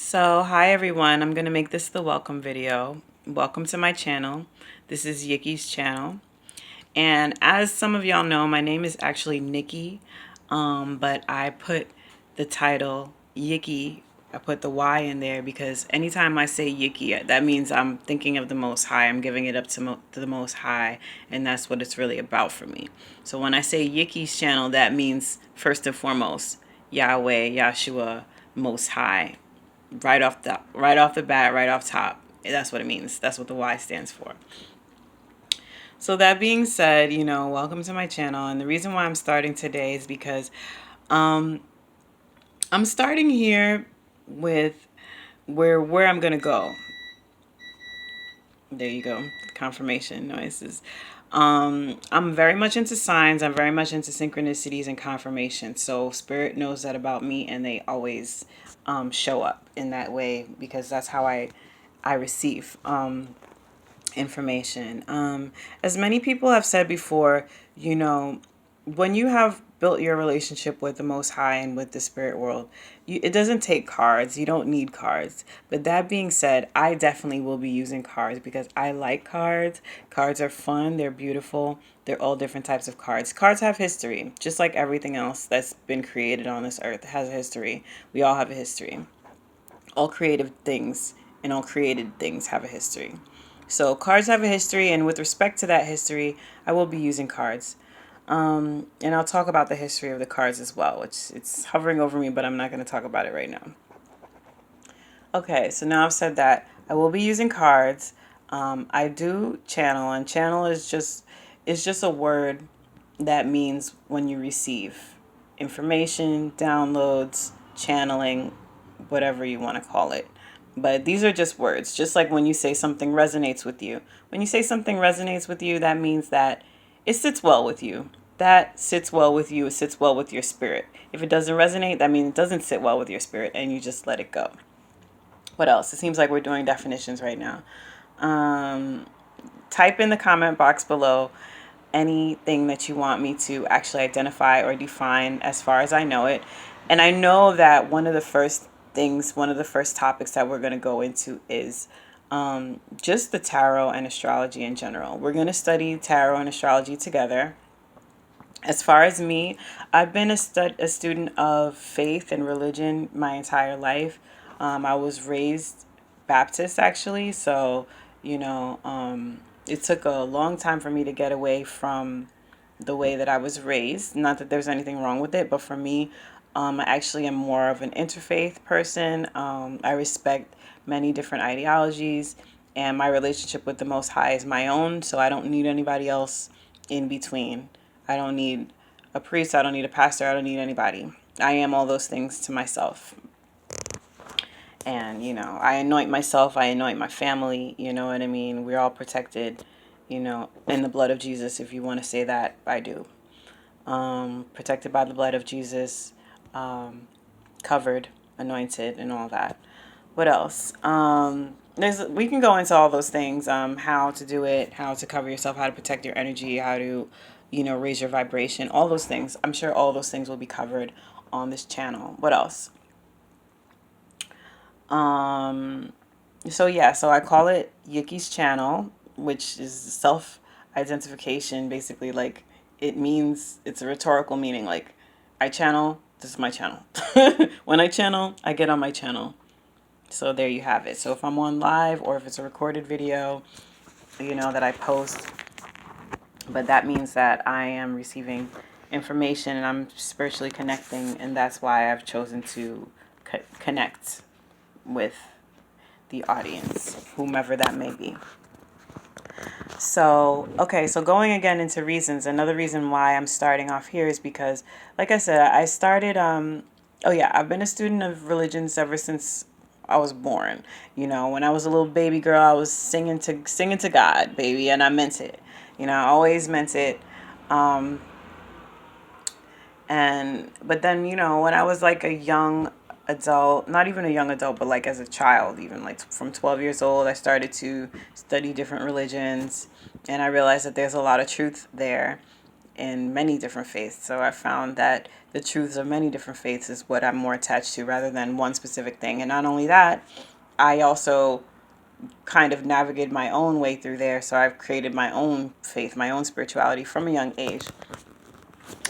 So, hi everyone. I'm going to make this the welcome video. Welcome to my channel. This is Yikki's channel. And as some of y'all know, my name is actually Nikki, but I put the title Yikki. I put the Y in there because anytime I say Yikki, that means I'm thinking of the Most High. I'm giving it up to the Most High, and that's what it's really about for me. So when I say Yikki's channel, that means first and foremost Yahweh, Yahshua, Most High, right off the bat, right off top. That's what it means. That's what the Y stands for. So that being said, welcome to my channel. And the reason why I'm starting today is because um, I'm starting here with where I'm gonna go. There you go, confirmation noises. I'm very much into signs. I'm very much into synchronicities and confirmation. So spirit knows that about me, and they always show up in that way because that's how I receive information. As many people have said before, when you have built your relationship with the Most High and with the spirit world, it doesn't take cards. You don't need cards. But that being said, I definitely will be using cards because I like cards. Cards are fun. They're beautiful. They're all different types of cards. Cards have history, just like everything else that's been created on this earth has a history. We all have a history. All creative things and all created things have a history. So cards have a history, and with respect to that history, I will be using cards. And I'll talk about the history of the cards as well, which it's hovering over me, but I'm not going to talk about it right now. Okay, so now I've said that I will be using cards. I do channel, and channel is just a word that means when you receive information, downloads, channeling, whatever you want to call it. But these are just words, just like when you say something resonates with you. When you say something resonates with you, that means that it sits well with you. That sits well with you. It sits well with your spirit. If it doesn't resonate, that means it doesn't sit well with your spirit and you just let it go. What else? It seems like we're doing definitions right now. Um, Type in the comment box below anything that you want me to actually identify or define as far as I know it. And I know that one of the first topics that we're going to go into is just the tarot and astrology in general. We're going to study tarot and astrology together. As far as me, I've been a student of faith and religion my entire life. I was raised Baptist actually, so it took a long time for me to get away from the way that I was raised. Not that there's anything wrong with it, but for me, I actually am more of an interfaith person. I respect many different ideologies, and my relationship with the Most High is my own, so I don't need anybody else in between. I don't need a priest, I don't need a pastor, I don't need anybody. I am all those things to myself. And, I anoint myself, I anoint my family, you know what I mean? We're all protected, in the blood of Jesus, if you want to say that, I do. Protected by the blood of Jesus, covered, anointed, and all that. What else? We can go into all those things, how to do it, how to cover yourself, how to protect your energy, how to, raise your vibration, all those things. I'm sure all those things will be covered on this channel. What else? So I call it Yikki's channel, which is self-identification. Basically, like it's a rhetorical meaning. Like I channel, this is my channel. When I channel, I get on my channel. So there you have it. So if I'm on live or if it's a recorded video, that I post, but that means that I am receiving information and I'm spiritually connecting, and that's why I've chosen to connect with the audience, whomever that may be. So, okay, so going again into reasons, another reason why I'm starting off here is because, like I said, I started, I've been a student of religions ever since I was born. When I was a little baby girl, I was singing to God, baby, and I meant it. I always meant it. But then, when I was like a young adult, not even a young adult, but like as a child, even like from 12 years old, I started to study different religions, and I realized that there's a lot of truth there. in many different faiths. So I found that the truths of many different faiths is what I'm more attached to rather than one specific thing. And not only that, I also kind of navigated my own way through there. So I've created my own faith, my own spirituality from a young age.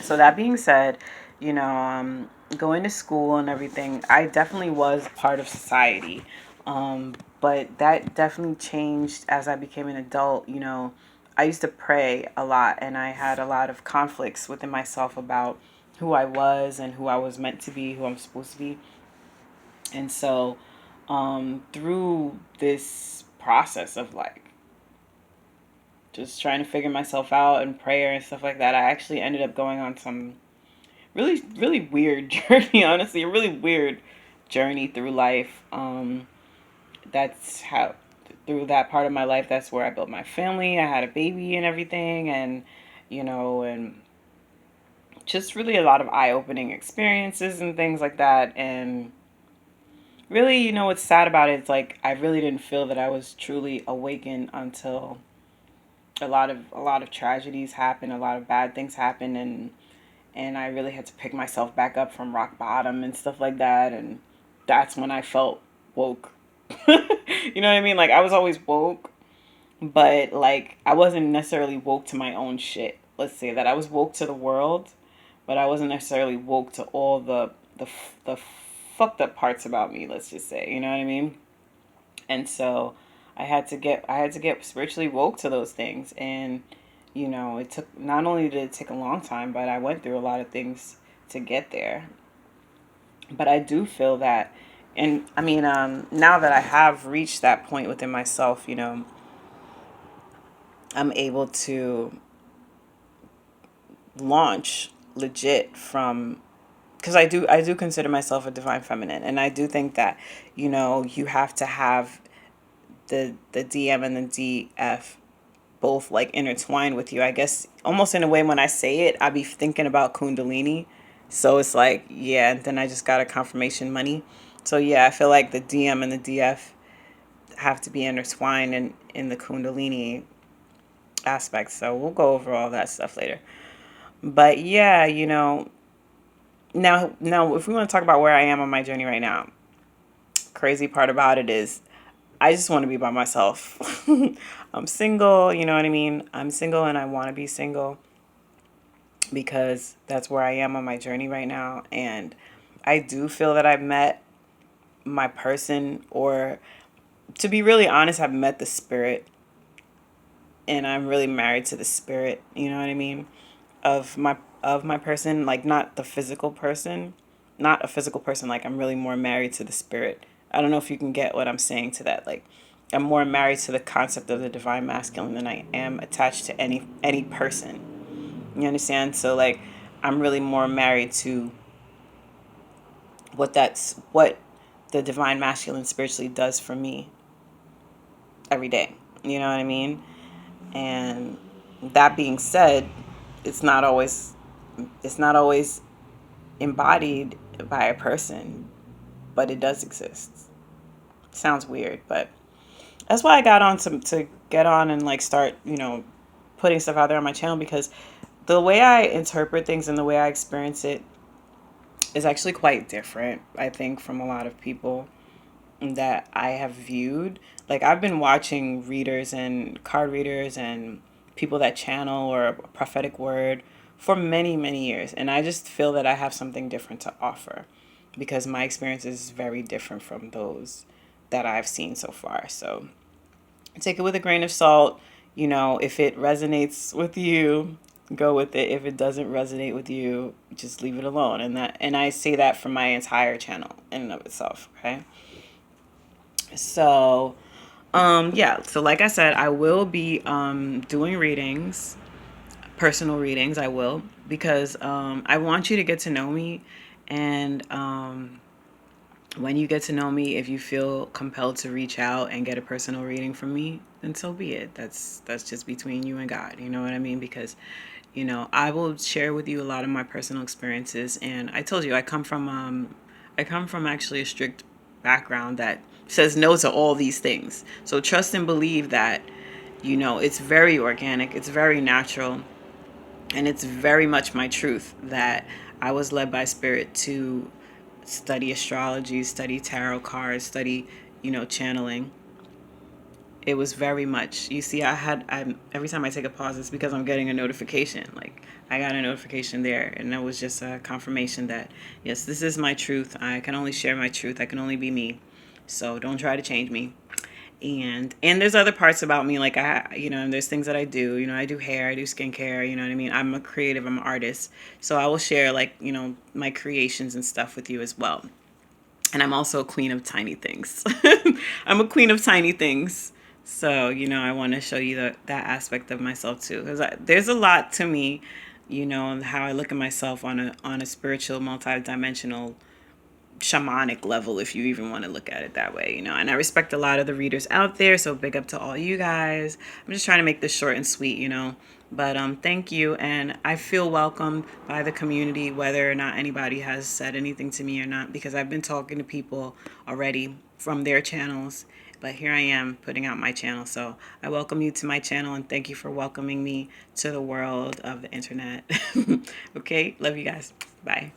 So that being said, going to school and everything, I definitely was part of society. But that definitely changed as I became an adult. I used to pray a lot, and I had a lot of conflicts within myself about who I was and who I was meant to be, who I'm supposed to be. And so, through this process of like just trying to figure myself out and prayer and stuff like that, I actually ended up going on some really, really weird journey, honestly, a really weird journey through life. That's how, through that part of my life, that's where I built my family. I had a baby and everything, and just really a lot of eye opening experiences and things like that. And really, what's sad about it is like I really didn't feel that I was truly awakened until a lot of tragedies happened, a lot of bad things happened, and I really had to pick myself back up from rock bottom and stuff like that. And that's when I felt woke. You know what I mean? Like I was always woke, but like I wasn't necessarily woke to my own shit. Let's say that I was woke to the world, but I wasn't necessarily woke to all the fucked up parts about me. Let's just say, you know what I mean? And so I had to get spiritually woke to those things, and it took, not only did it take a long time, but I went through a lot of things to get there. But I do feel that, and I mean, now that I have reached that point within myself, I'm able to launch legit from, because I do consider myself a divine feminine, and I do think that you have to have the DM and the DF both like intertwined with you. I guess almost in a way, when I say it, I be thinking about Kundalini. So it's like, yeah, and then I just got a confirmation money. So yeah, I feel like the DM and the DF have to be intertwined in the Kundalini aspect. So we'll go over all that stuff later. But yeah, now if we want to talk about where I am on my journey right now, crazy part about it is I just want to be by myself. I'm single, you know what I mean? I'm single and I want to be single because that's where I am on my journey right now. And I do feel that I've met my person, or to be really honest, I've met the spirit, and I'm really married to the spirit, you know what I mean? Of my person, like not the physical person, not a physical person, like I'm really more married to the spirit. I don't know if you can get what I'm saying to that. Like I'm more married to the concept of the divine masculine than I am attached to any person. You understand? So like I'm really more married to what the divine masculine spiritually does for me every day. You know what I mean? And that being said, it's not always it's not always embodied by a person, but it does exist. Sounds weird, but that's why I got on to get on and like start, putting stuff out there on my channel, because the way I interpret things and the way I experience it is actually quite different, I think, from a lot of people that I have viewed. Like I've been watching readers and card readers and people that channel or a prophetic word for many, many years. And I just feel that I have something different to offer because my experience is very different from those that I've seen so far. So take it with a grain of salt. If it resonates with you, go with it. If it doesn't resonate with you, just leave it alone. And I say that for my entire channel in and of itself. Okay. So, yeah. So like I said, I will be doing readings, personal readings. I will, because I want you to get to know me, and when you get to know me, if you feel compelled to reach out and get a personal reading from me, then so be it. That's just between you and God. You know what I mean? Because I will share with you a lot of my personal experiences. And I told you I come from actually a strict background that says no to all these things. So trust and believe that it's very organic, it's very natural, And it's very much my truth that I was led by spirit to study astrology, study tarot cards, study, channeling. It was very much, you see, I'm every time I take a pause, it's because I'm getting a notification. Like, I got a notification there, and that was just a confirmation that, yes, this is my truth. I can only share my truth. I can only be me. So don't try to change me. And there's other parts about me, like, and there's things that I do. I do hair, I do skincare. You know what I mean? I'm a creative, I'm an artist. So I will share, like, my creations and stuff with you as well. And I'm also a queen of tiny things. I'm a queen of tiny things. So, I want to show you that aspect of myself too, because there's a lot to me, and how I look at myself on a spiritual, multi-dimensional, shamanic level, if you even want to look at it that way. And I respect a lot of the readers out there, so big up to all you guys. I'm just trying to make this short and sweet. But thank you, and I feel welcomed by the community, whether or not anybody has said anything to me or not, because I've been talking to people already from their channels, but here I am putting out my channel. So I welcome you to my channel, and thank you for welcoming me to the world of the internet. Okay, love you guys. Bye.